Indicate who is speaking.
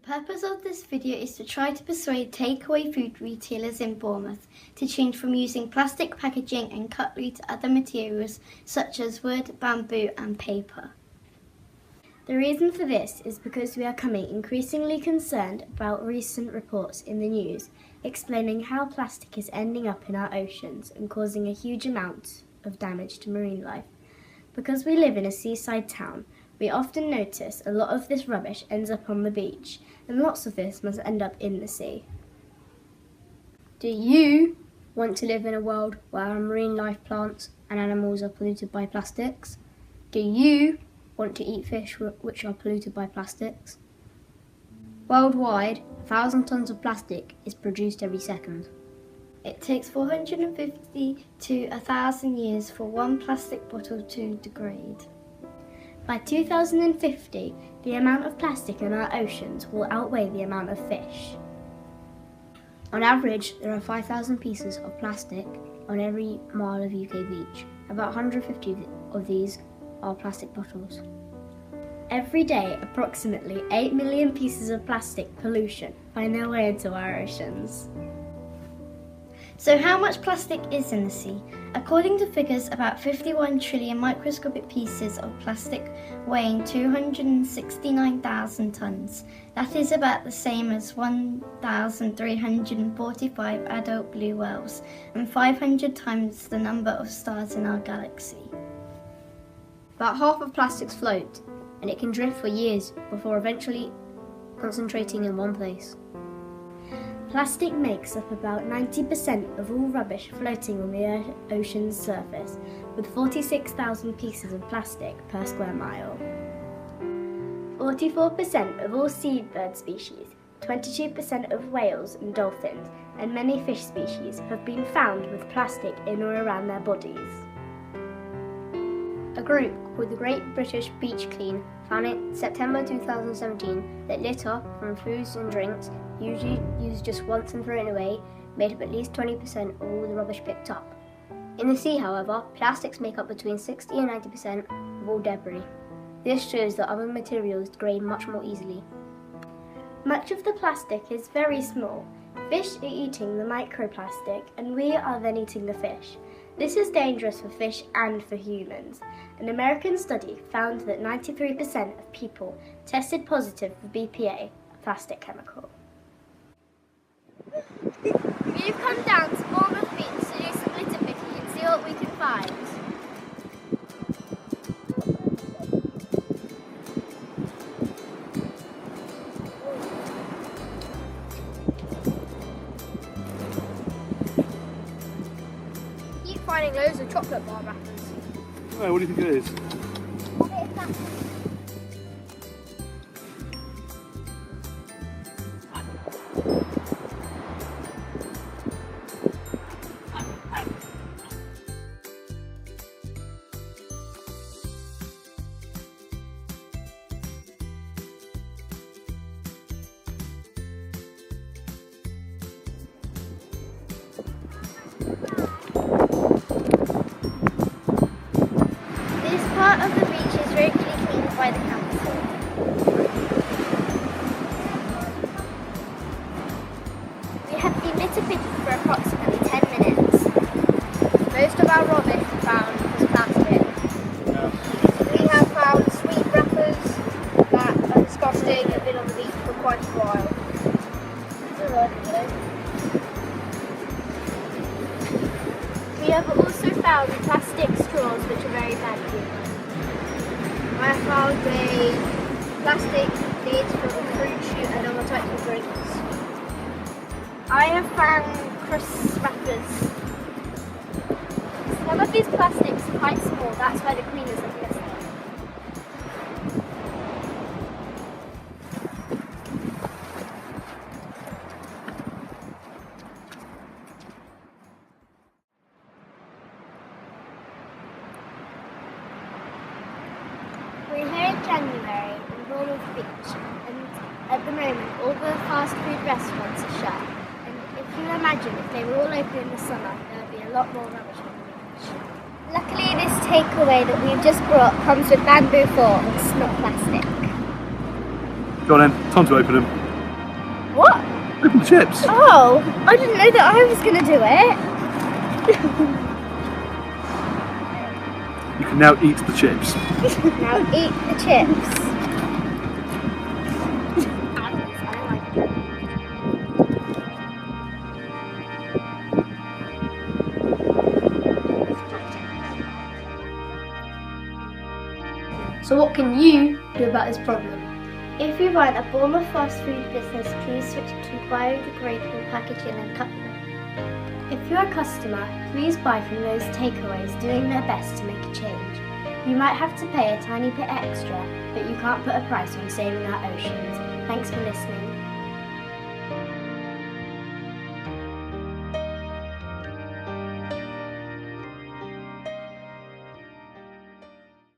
Speaker 1: The purpose of this video is to try to persuade takeaway food retailers in Bournemouth to change from using plastic packaging and cutlery to other materials such as wood, bamboo and paper. The reason for this is because we are becoming increasingly concerned about recent reports in the news explaining how plastic is ending up in our oceans and causing a huge amount of damage to marine life. Because we live in a seaside town, we often notice a lot of this rubbish ends up on the beach, and lots of this must end up in the sea.
Speaker 2: Do you want to live in a world where our marine life, plants and animals are polluted by plastics? Do you want to eat fish which are polluted by plastics? Worldwide, 1,000 tonnes of plastic is produced every second.
Speaker 1: It takes 450 to 1,000 years for one plastic bottle to degrade. By 2050, the amount of plastic in our oceans will outweigh the amount of fish.
Speaker 2: On average, there are 5,000 pieces of plastic on every mile of UK beach. About 150 of these are plastic bottles.
Speaker 1: Every day, approximately 8 million pieces of plastic pollution find their way into our oceans. So how much plastic is in the sea? According to figures, about 51 trillion microscopic pieces of plastic weighing 269,000 tonnes. That is about the same as 1,345 adult blue whales and 500 times the number of stars in our galaxy.
Speaker 2: About half of plastics float, and it can drift for years before eventually concentrating in one place.
Speaker 1: Plastic makes up about 90% of all rubbish floating on the ocean's surface, with 46,000 pieces of plastic per square mile. 44% of all seabird species, 22% of whales and dolphins, and many fish species have been found with plastic in or around their bodies.
Speaker 2: A group called the Great British Beach Clean found in September 2017 that litter from foods and drinks, usually used just once and thrown away, made up at least 20% of all the rubbish picked up. In the sea, however, plastics make up between 60 and 90% of all debris. This shows that other materials degrade much more easily.
Speaker 1: Much of the plastic is very small. Fish are eating the microplastic and we are then eating the fish. This is dangerous for fish and for humans. An American study found that 93% of people tested positive for BPA, a plastic chemical.
Speaker 3: We've come down to Bournemouth Beach to do some litter picking and see what we can find.
Speaker 2: Keep finding loads of chocolate bar wrappers.
Speaker 4: Oh, what do you think it is?
Speaker 3: This part of the beach is regularly cleaned by the council. We have been litter picking for approximately 10 minutes.
Speaker 2: Most of our rubbish we found was plastic. We have found sweet wrappers that are disgusting and have been on the beach for quite a while.
Speaker 3: We have also found plastic straws which are very bad for you.
Speaker 2: I found a plastic lid for the fruit shoot and other types of drinks.
Speaker 3: I have found crisp wrappers. Some of these plastics are quite small, that's why the cleaners have missed them. We're here in January in Bournemouth Beach, and at the moment all the fast food restaurants are shut. And if you imagine if they were all open in the summer, there would be a lot more rubbish on the beach. Luckily, this takeaway that we've just brought comes with bamboo forks, not plastic.
Speaker 4: Go on then, time to open them. Open the chips.
Speaker 3: Oh, I didn't know that I was going to do it.
Speaker 4: You can now eat the chips.
Speaker 3: Now eat the chips.
Speaker 2: So what can you do about this problem?
Speaker 1: If you run a Bournemouth fast food business, please switch to biodegradable packaging and cutlery. If you're a customer, please buy from those takeaways doing their best to make a change. You might have to pay a tiny bit extra, but you can't put a price on saving our oceans. Thanks for listening.